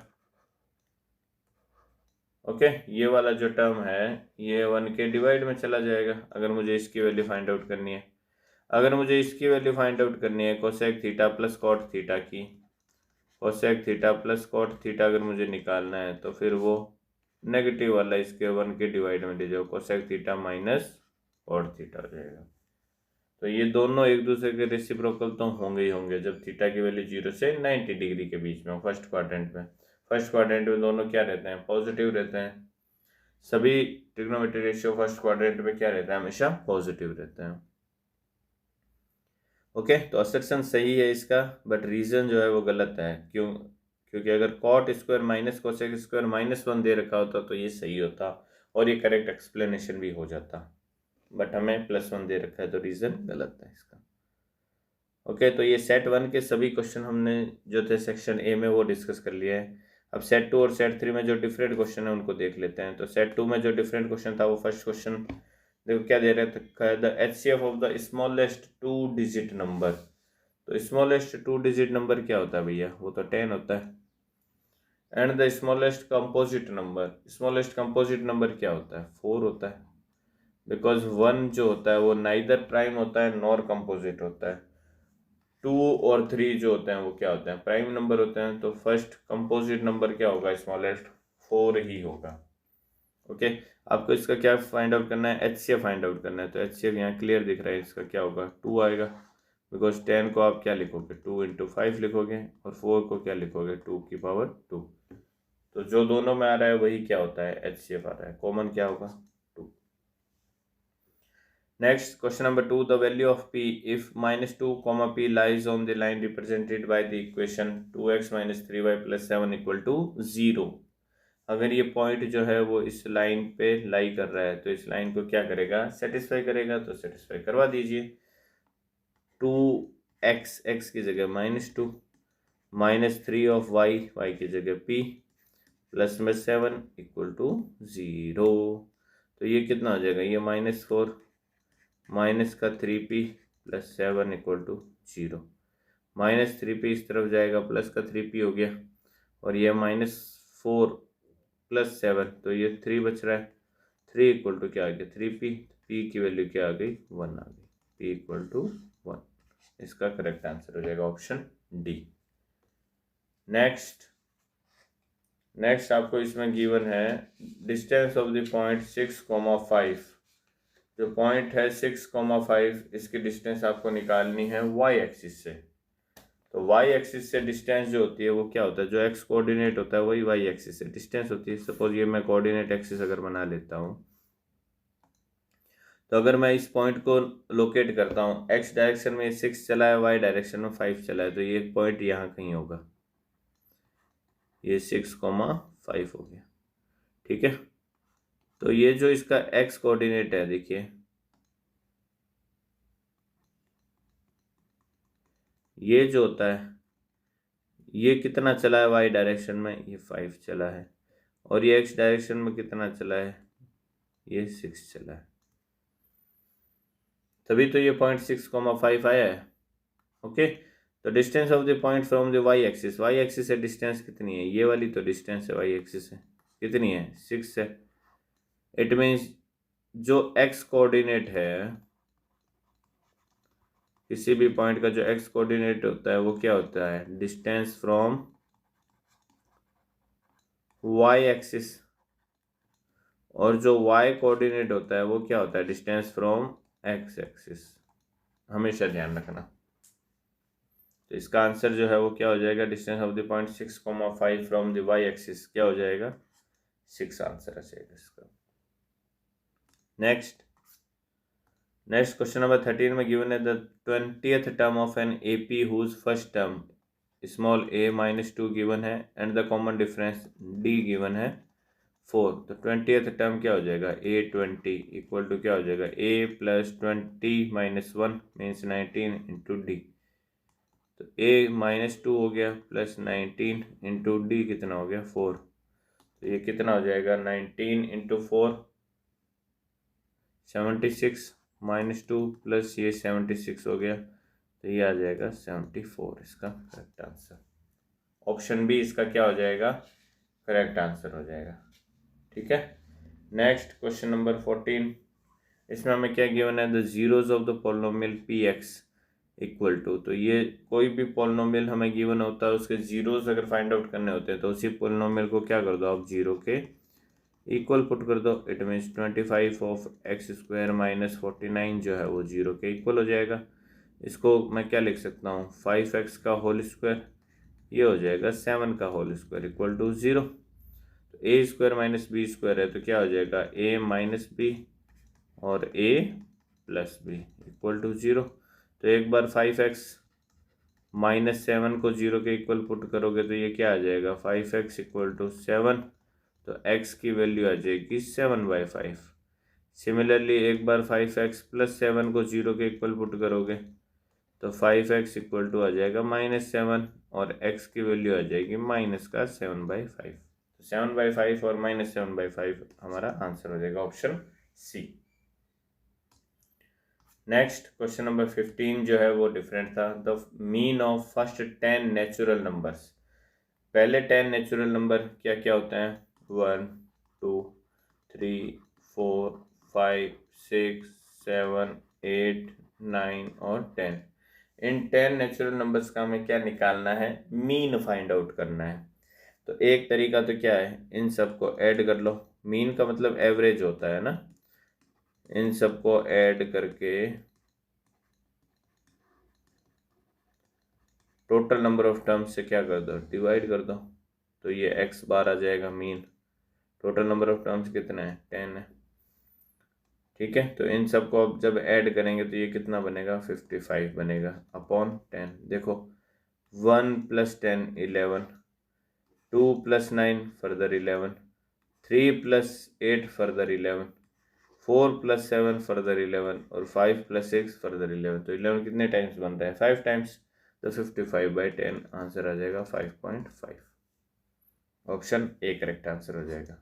Okay, ये वाला जो टर्म है ये 1 के डिवाइड में चला जाएगा अगर मुझे इसकी वैल्यू फाइंड आउट करनी है। अगर मुझे इसकी वैल्यू फाइंड आउट करनी है cosec theta plus cot theta की, cosec theta plus cot theta अगर मुझे निकालना है तो फिर वो नेगेटिव वाला इसके 1 के डिवाइड में ले जाओ, cosec theta minus cot theta हो जाएगा। तो ये दोनों एक दूसरे के रेसिप्रोकल तो होंगे ही होंगे जब थीटा की वैल्यू 0 से 90 डिग्री के बीच में हो, फर्स्ट क्वाड्रेंट में। फर्स्ट क्वाड्रेंट में दोनों क्या रहते हैं? पॉजिटिव रहते हैं। सभी ट्रिग्नोमेट्री रेशियो फर्स्ट क्वाड्रेंट में क्या रहता है? हमेशा पॉजिटिव रहते हैं। ओके, तो असर्शन सही है इसका, बट रीजन जो है वो गलत है। क्यों? क्योंकि अगर cot square minus cosec square -1 दे रखा होता तो ये सही होता और ये करेक्ट एक्सप्लेनेशन भी हो जाता, बट हमें +1 दे रखा है तो रीज़न गलत है इसका। ओके, तो ये सेट 1 के सभी क्वेश्चन हमने जो थे सेक्शन ए में वो डिस्कस कर लिया है। अब सेट 2 और सेट 3 में जो डिफरेंट क्वेश्चन है उनको देख लेते हैं। तो सेट 2 में जो डिफरेंट क्वेश्चन था वो फर्स्ट क्वेश्चन देखो क्या दे रहे थे, the HCF of the smallest 2 digit number. तो स्मॉलेस्ट 2 डिजिट नंबर क्या होता है भैया, वो तो 10 होता है। And the smallest composite number, smallest composite number क्या होता है, 4 होता है, बिकॉज 1 जो होता है वो नाइदर प्राइम होता है नॉर कंपोजिट होता है। 2 और 3 जो होते हैं वो क्या होते हैं, प्राइम नंबर होते हैं। तो फर्स्ट कंपोजिट नंबर क्या होगा, स्मॉलेस्ट 4 ही होगा। ओके, आपको इसका क्या फाइंड आउट करना है, HCF फाइंड आउट करना है। तो HCF यहाँ क्लियर दिख रहा है, इसका क्या होगा, 2 आएगा, बिकॉज 10 को आप क्या लिखोगे, 2 × 5 लिखोगे, और 4 को क्या लिखोगे, 2 की पावर 2। तो जो दोनों में आ रहा है वही क्या होता है, HCF आ रहा है। कॉमन क्या होगा, 2। Next question number 2, the value of p if -2, p lies on the line represented by the equation 2x - 3y + 7 = 0। अगर ये पॉइंट जो है वो इस लाइन पे लाई कर रहा है तो इस लाइन को क्या करेगा, सेटिस्फाई करेगा। तो सेटिस्फाई करवा दीजिए। 2x, x की जगह -2, -3 ऑफ y की जगह p, प्लस में 7 = 0। तो ये कितना हो जाएगा, ये -4 माइनस का 3p + 7 = 0। -3p इस तरफ जाएगा, प्लस का 3p हो गया, और ये -4 + 7, तो ये 3 बच रहा है। 3 = क्या आ गया, 3p, p की वैल्यू क्या आ गई, 1 आ गई, p = 1। इसका करेक्ट आंसर हो जाएगा ऑप्शन डी। नेक्स्ट आपको इसमें गिवन है डिस्टेंस ऑफ द पॉइंट 6,5। जो पॉइंट है 6,5, इसकी डिस्टेंस आपको निकालनी है y एक्सिस से। तो y एक्सिस से डिस्टेंस जो होती है वो क्या होता है, जो x कोऑर्डिनेट होता है वही y एक्सिस से डिस्टेंस होती है। सपोज ये मैं कोऑर्डिनेट एक्सिस अगर बना लेता हूँ, तो अगर मैं इस पॉइंट को लोकेट करता हूँ, x डायरेक्शन में 6 चला है, y डायरेक्शन में 5 चला है, तो ये पॉइंट यहाँ कहीं होगा, ये 6,5 हो गया। ठीक है, तो ये जो इसका x कोऑर्डिनेट है, देखिए ये जो होता है ये कितना चला है y डायरेक्शन में, ये 5 चला है, और ये x डायरेक्शन में कितना चला है, ये 6 चला है। तभी तो ये पॉइंट 6,5 आया है। ओके, तो distance of the point from the y axis, y axis से डिस्टेंस कितनी है, ये वाली तो डिस्टेंस है y एक्सिस से, कितनी है, 6 है। इट मीन्स जो x कोऑर्डिनेट है, किसी भी पॉइंट का जो x कोऑर्डिनेट होता है वो क्या होता है, डिस्टेंस फ्रॉम y एक्सिस, और जो y कोऑर्डिनेट होता है वो क्या होता है, डिस्टेंस फ्रॉम x एक्सिस। हमेशा ध्यान रखना। तो इसका आंसर जो है वो क्या हो जाएगा, distance of the point 6,5 from the y axis क्या हो जाएगा, 6 आंसर आ जाएगा इसका। नेक्स्ट क्वेश्चन नंबर 13 में गिवन है the 20th term of an AP whose first term small a -2 given है and the common difference d given है 4। तो 20th टर्म क्या हो जाएगा, a20 इक्वल टू क्या हो जाएगा, a + 20 - 1 मीन्स 19 × d। तो a -2 हो गया प्लस 19 × d कितना हो गया, 4। तो ये कितना हो जाएगा, 19 × 4 76 -2 प्लस ये 76 हो गया, तो ये आ जाएगा 74 इसका करेक्ट आंसर। ऑप्शन बी इसका क्या हो जाएगा, करेक्ट आंसर हो जाएगा। ठीक है, नेक्स्ट क्वेश्चन नंबर 14, इसमें हमें क्या गिवन है, the zeros of the polynomial px equal to. तो ये कोई भी पॉलिनोमियल हमें गिवन होता है, उसके जीरोज अगर फाइंड आउट करने होते हैं तो उसी पॉलिनोमियल को क्या कर दो आप, जीरो के इक्वल पुट कर दो। इट मीन्स 25 ऑफ x² - 49 जो है वो जीरो के इक्वल हो जाएगा। इसको मैं क्या लिख सकता हूँ, 5x का होल स्क्वायर, ये हो जाएगा 7 का होल स्क्वायर इक्वल टू 0। तो a² - b² है तो क्या हो जाएगा, a - b और a + b इक्वल टू 0। तो एक बार 5x -7 को 0 के इक्वल पुट करोगे तो ये क्या आ जाएगा, 5x इक्वल टू 7, तो x की वैल्यू आ जाएगी 7/5। सिमिलरली एक बार 5x प्लस 7 को 0 के इक्वल पुट करोगे तो 5x इक्वल टू आ जाएगा -7 और x की वैल्यू आ जाएगी -7/5। तो 7/5 और -7/5 हमारा आंसर हो जाएगा option C. Next question number 15 जो है वो डिफरेंट था। The mean of first 10 natural numbers. पहले 10 नेचुरल नंबर क्या क्या होते हैं, 1 2 3 4 5 6 7 8 9 और 10। इन 10 नेचुरल नंबर्स का हमें क्या निकालना है, मीन फाइंड आउट करना है। तो एक तरीका तो क्या है, इन सबको ऐड कर लो। मीन का मतलब एवरेज होता है ना, इन सबको ऐड करके टोटल नंबर ऑफ टर्म्स से क्या कर दो, डिवाइड कर दो, तो ये x बार आ जाएगा mean. Total number of terms कितने हैं, 10 है। ठीक है, तो इन सबको अब जब ऐड करेंगे तो ये कितना बनेगा, 55 बनेगा अपॉन 10। देखो 1 + 10 11, 2 + 9 फर्दर 11, 3 + 8 फर्दर 11, 4 + 7 फर्दर 11 और 5 + 6 फर्दर 11। तो 11 कितने टाइम्स बन रहा है, 5 टाइम्स। तो 55/10 आंसर आ जाएगा 5.5। ऑप्शन ए करेक्ट आंसर हो जाएगा।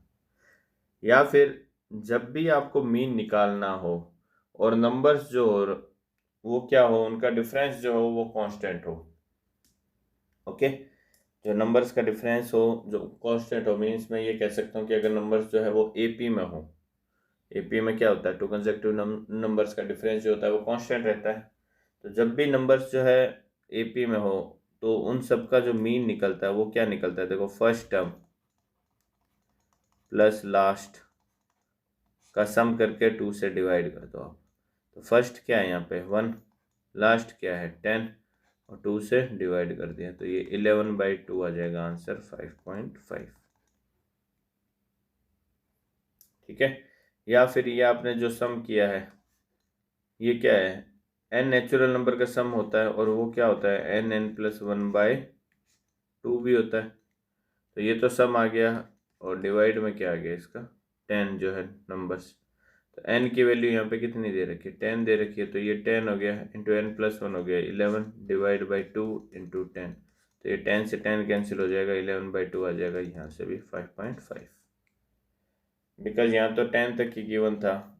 या फिर जब भी आपको मीन निकालना हो और नंबर्स जो हो वो क्या हो, उनका डिफरेंस जो हो वो कांस्टेंट हो। ओके, जो नंबर्स का डिफरेंस हो जो कांस्टेंट हो, मीन्स मैं ये कह सकता हूँ कि अगर नंबर्स जो है वो एपी में हो, एपी में क्या होता है, टू कंसेक्टिव नंबर्स का डिफरेंस जो होता है वो कांस्टेंट रहता है। तो जब भी नंबर्स जो है एपी में हो तो उन सब का जो मीन निकलता है वो क्या निकलता है, देखो फर्स्ट टर्म प्लस लास्ट का सम करके 2 से डिवाइड कर दो आप। तो फर्स्ट क्या है यहाँ पे 1, लास्ट क्या है 10 और 2 से डिवाइड कर दिया तो ये 11/2 आ जाएगा आंसर 5.5। ठीक है, या फिर ये आपने जो सम किया है ये क्या है, n नेचुरल नंबर का सम होता है और वो क्या होता है n+1/2 भी होता है। तो ये तो सम आ गया और डिवाइड में क्या आ गया इसका 10 जो है नंबर्स। तो n की वैल्यू यहाँ पे कितनी दे रखी है, 10 दे रखी है, तो ये 10 हो गया इंटू n+1 हो गया 11 डिवाइड/2 इंटू 10। तो ये 10 से 10 कैंसिल हो जाएगा, 11/2 आ जाएगा, यहाँ से भी 5.5। बिकॉज यहाँ तो 10 तक ही गिवन था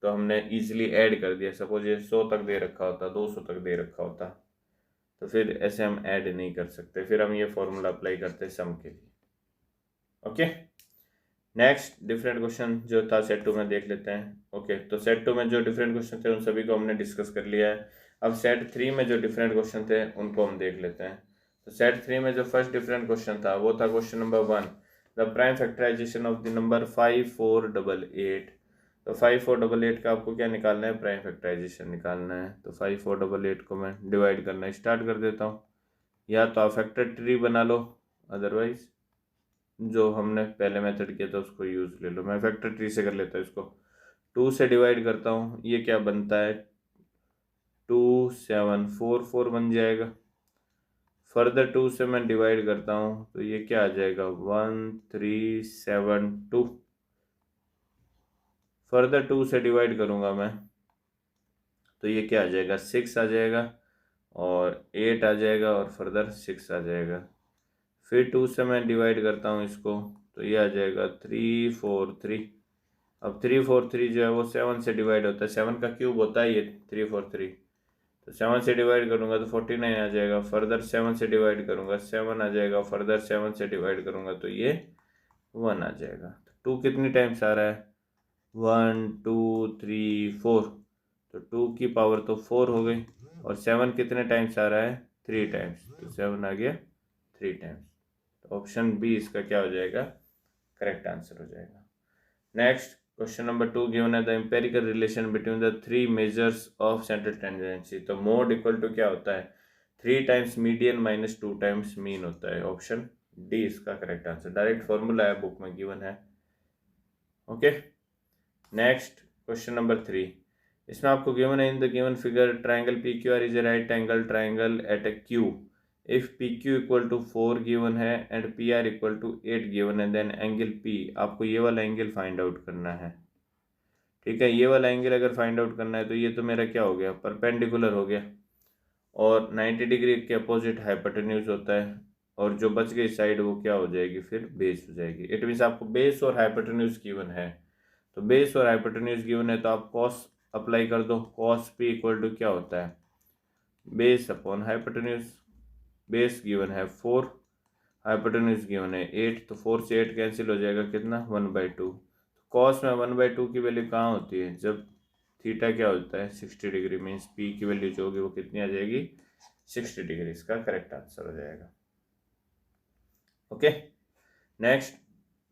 तो हमने इजीली ऐड कर दिया। सपोज ये 100 तक दे रखा होता, 200 तक दे रखा होता तो फिर ऐसे हम ऐड नहीं कर सकते, फिर हम ये फॉर्मूला अप्लाई करते सम के लिए। ओके, नेक्स्ट डिफरेंट क्वेश्चन जो था सेट 2 में देख लेते हैं। ओके, तो सेट 2 में जो डिफरेंट क्वेश्चन थे उन सभी को हमने डिस्कस कर लिया है। अब सेट 3 में जो डिफरेंट क्वेश्चन थे उनको हम देख लेते हैं। तो सेट 3 में जो फर्स्ट डिफरेंट क्वेश्चन था वो था question number 1, the prime factorisation of the number 5488। तो 5488 का आपको क्या निकालना है, प्राइम फैक्टराइजेशन निकालना है। तो 5488 को मैं डिवाइड करना स्टार्ट कर देता हूँ। या तो आप फैक्टर ट्री बना लो, अदरवाइज जो हमने पहले मेथड किया था उसको यूज़ ले लो। मैं फैक्टर ट्री से कर लेता हूँ इसको। 2 से डिवाइड करता हूँ, ये क्या बनता है 2744 बन जाएगा। फर्दर 2 से मैं डिवाइड करता हूँ तो ये क्या आ जाएगा 1372। फर्दर 2 से डिवाइड करूँगा मैं तो ये क्या आ जाएगा 6 आ जाएगा और 8 आ जाएगा और फर्दर 6 आ जाएगा। फिर 2 से मैं डिवाइड करता हूँ इसको तो ये आ जाएगा 343। अब 343 जो है वो 7 से डिवाइड होता है, 7 का क्यूब होता है ये 343। तो 7 से डिवाइड करूँगा तो 49 आ जाएगा। फर्दर 7 से डिवाइड करूँगा 7 आ जाएगा, फर्दर 7 से डिवाइड करूँगा तो ये 1 आ जाएगा। तो 2 कितनी टाइम्स आ रहा है 1 2 3 4, तो 2 की पावर तो 4 हो गई। और 7 कितने टाइम्स आ रहा है 3 टाइम्स, तो 7 आ गया 3 टाइम्स। तो ऑप्शन बी इसका क्या हो जाएगा, करेक्ट आंसर हो जाएगा। नेक्स्ट क्वेश्चन नंबर 2 गिवन है the empirical relation between the 3 measures of central tendency. तो मोड इक्वल टू क्या होता है 3 times median minus 2 times mean होता है। ऑप्शन डी इसका करेक्ट आंसर, डायरेक्ट फॉर्मूला है, बुक में गिवन है। ओके, नेक्स्ट क्वेश्चन नंबर 3, इसमें आपको गिवन है in the given figure triangle P Q R is a right angle triangle eight A Q if P Q equal to 4 given है and P R equal to 8 given है, then angle P, आपको ये वाला angle find out करना है। ठीक है, ये वाला एंगल अगर फाइंड आउट करना है तो ये तो मेरा क्या हो गया, परपेंडिकुलर हो गया, और 90 डिग्री के अपोजिट हाइपोटेन्यूज होता है, और जो बच गई साइड वो क्या हो जाएगी, फिर बेस हो जाएगी। इट मीन्स आपको बेस और हाइपोटेन्यूज गिवन है, तो बेस और हाइपोटेन्यूज गिवन है तो आप कॉस अप्लाई कर दो। कॉस पी इक्वल टू क्या होता है, base upon hypotenuse. Base given है 4, हाइपोटेन्यूज गिवन है 8, तो 4 से 8 कैंसिल हो जाएगा, कितना, 1/2। कॉस में 1/2 की वैल्यू कहाँ होती है, जब थीटा क्या होता है, 60 डिग्री। मीन्स पी की वैल्यू जो होगी वो कितनी आ जाएगी, 60 डिग्री। इसका करेक्ट आंसर हो जाएगा। Okay, next,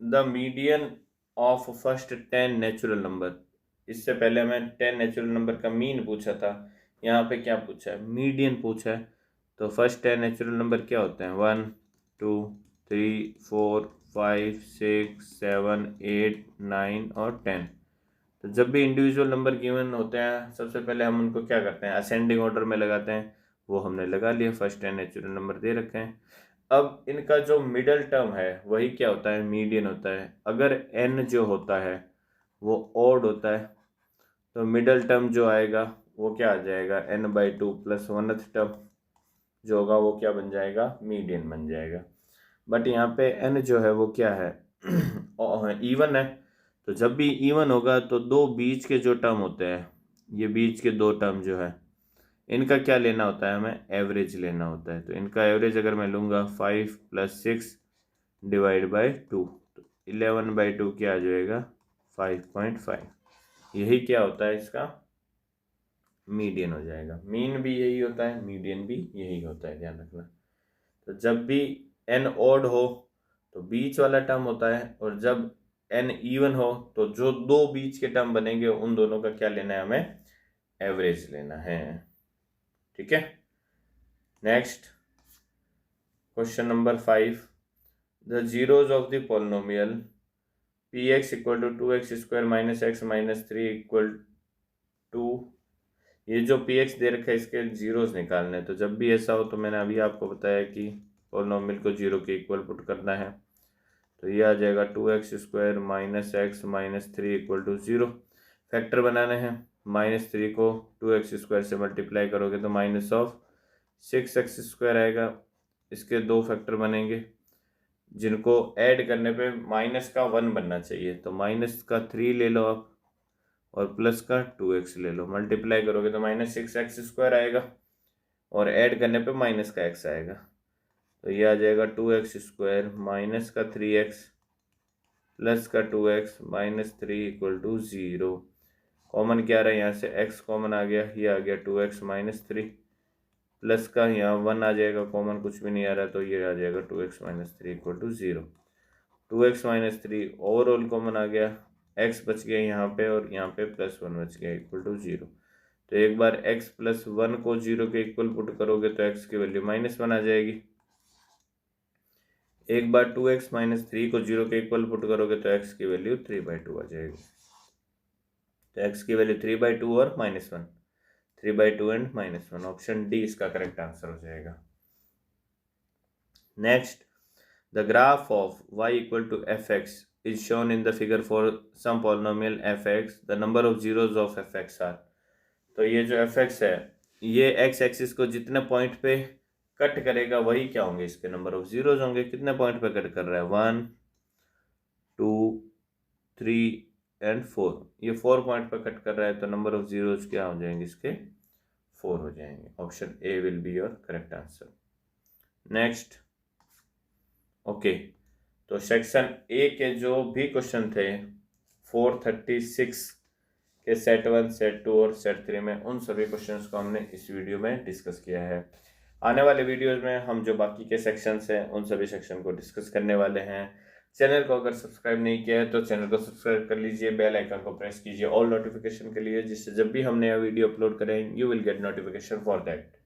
the median of first 10 natural number. इससे पहले मैं 10 नेचुरल नंबर का मीन पूछा था, यहाँ पे क्या पूछा है, मीडियन पूछा है। तो फर्स्ट 10 नेचुरल नंबर क्या होते हैं, 1 2 3 4 5 6 7 8 9 और 10। तो जब भी इंडिविजुअल नंबर गिवन होते हैं सबसे पहले हम उनको क्या करते हैं, असेंडिंग ऑर्डर में लगाते हैं। वो हमने लगा लिया, फर्स्ट 10 नेचुरल नंबर दे रखे हैं। अब इनका जो मिडल टर्म है वही क्या होता है, मीडियन होता है। अगर n जो होता है वो ऑड होता है तो मिडल टर्म जो आएगा वो क्या आ जाएगा, n/2 प्लस 1th टर्म जो होगा वो क्या बन जाएगा, मीडियन बन जाएगा। बट यहाँ पे n जो है वो क्या है, इवन है। तो जब भी इवन होगा तो दो बीच के जो टर्म होते हैं, ये बीच के दो टर्म जो है इनका क्या लेना होता है, हमें एवरेज लेना होता है। तो इनका एवरेज अगर मैं लूँगा 5 + 6 / 2, तो 11/2 क्या आ जाएगा, 5.5। यही क्या होता है, इसका मीडियन हो जाएगा। मीन भी यही होता है, मीडियन भी यही होता है, ध्यान रखना। तो जब भी n ऑड हो तो बीच वाला टर्म होता है, और जब n इवन हो तो जो दो बीच के टर्म बनेंगे उन दोनों का क्या लेना है, हमें एवरेज लेना है। ठीक है, next question number 5, the zeros of the polynomial px = 2x² - x - 3 = 2। ये जो px दे रखा है इसके जीरोस निकालने हैं। तो जब भी ऐसा हो तो मैंने अभी आपको बताया कि पॉलिनोमियल को जीरो के इक्वल पुट करना है। तो ये आ जाएगा 2x² - x - 3 = 0। फैक्टर बनाने हैं, -3 को 2x² से मल्टीप्लाई करोगे तो -6x² आएगा। इसके दो फैक्टर बनेंगे जिनको ऐड करने पे माइनस का 1 बनना चाहिए। तो -3 ले लो आप और प्लस का 2x ले लो, मल्टीप्लाई करोगे तो -6x² आएगा, और ऐड करने पे माइनस का x आएगा। तो ये आ जाएगा 2x² - 3x प्लस का 2x -3 = 0। कॉमन क्या रहा है, यहाँ से x कॉमन आ गया, ये आ गया 2x - 3 प्लस का यहाँ 1 आ जाएगा, कॉमन कुछ भी नहीं आ रहा, तो ये आ जाएगा 2x - 3 = 0। 2x - 3 ओवरऑल कॉमन आ गया, x बच गया यहाँ पे, और यहाँ पे +1 बच गया = 0। तो एक बार x + 1 को 0 के इक्वल पुट करोगे तो x की वैल्यू -1 आ जाएगी। एक बार 2x - 3 को 0 के इक्वल पुट करोगे तो x की वैल्यू 3/2 आ जाएगी। तो x की वैल्यू 3/2 और -1, 3/2 एंड -1, ऑप्शन डी इसका करेक्ट आंसर हो जाएगा। Next, the graph of y = fx is shown in the figure for some polynomial fx. The number of zeros of fx are. तो ये जो fx है ये x एक्सिस को जितने पॉइंट पे कट करेगा वही क्या होंगे, इसके नंबर ऑफ जीरोज होंगे। कितने पॉइंट पे कट कर रहा है, 1 2 3 एंड 4। ये 4 पॉइंट पे कट कर रहा है, तो नंबर ऑफ जीरोज क्या हो जाएंगे, इसके 4 हो जाएंगे। Option A will be your correct answer. Next, okay, तो सेक्शन ए के जो भी क्वेश्चन थे 436 के सेट 1, सेट 2 और सेट 3 में, उन सभी क्वेश्चंस को हमने इस वीडियो में डिस्कस किया है। आने वाले वीडियोस में हम जो बाकी के सेक्शंस हैं उन सभी सेक्शन को डिस्कस करने वाले हैं। चैनल को अगर सब्सक्राइब नहीं किया है तो चैनल को सब्सक्राइब कर लीजिए, बेल आइकन को प्रेस कीजिए ऑल नोटिफिकेशन के लिए, जिससे जब भी हम नया वीडियो अपलोड करें you will get notification for that.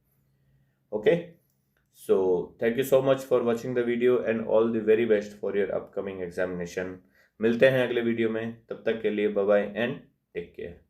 Okay, so thank you so much for watching the video and all the very best for your upcoming examination। मिलते हैं अगले वीडियो में, तब तक के लिए bye bye and take care.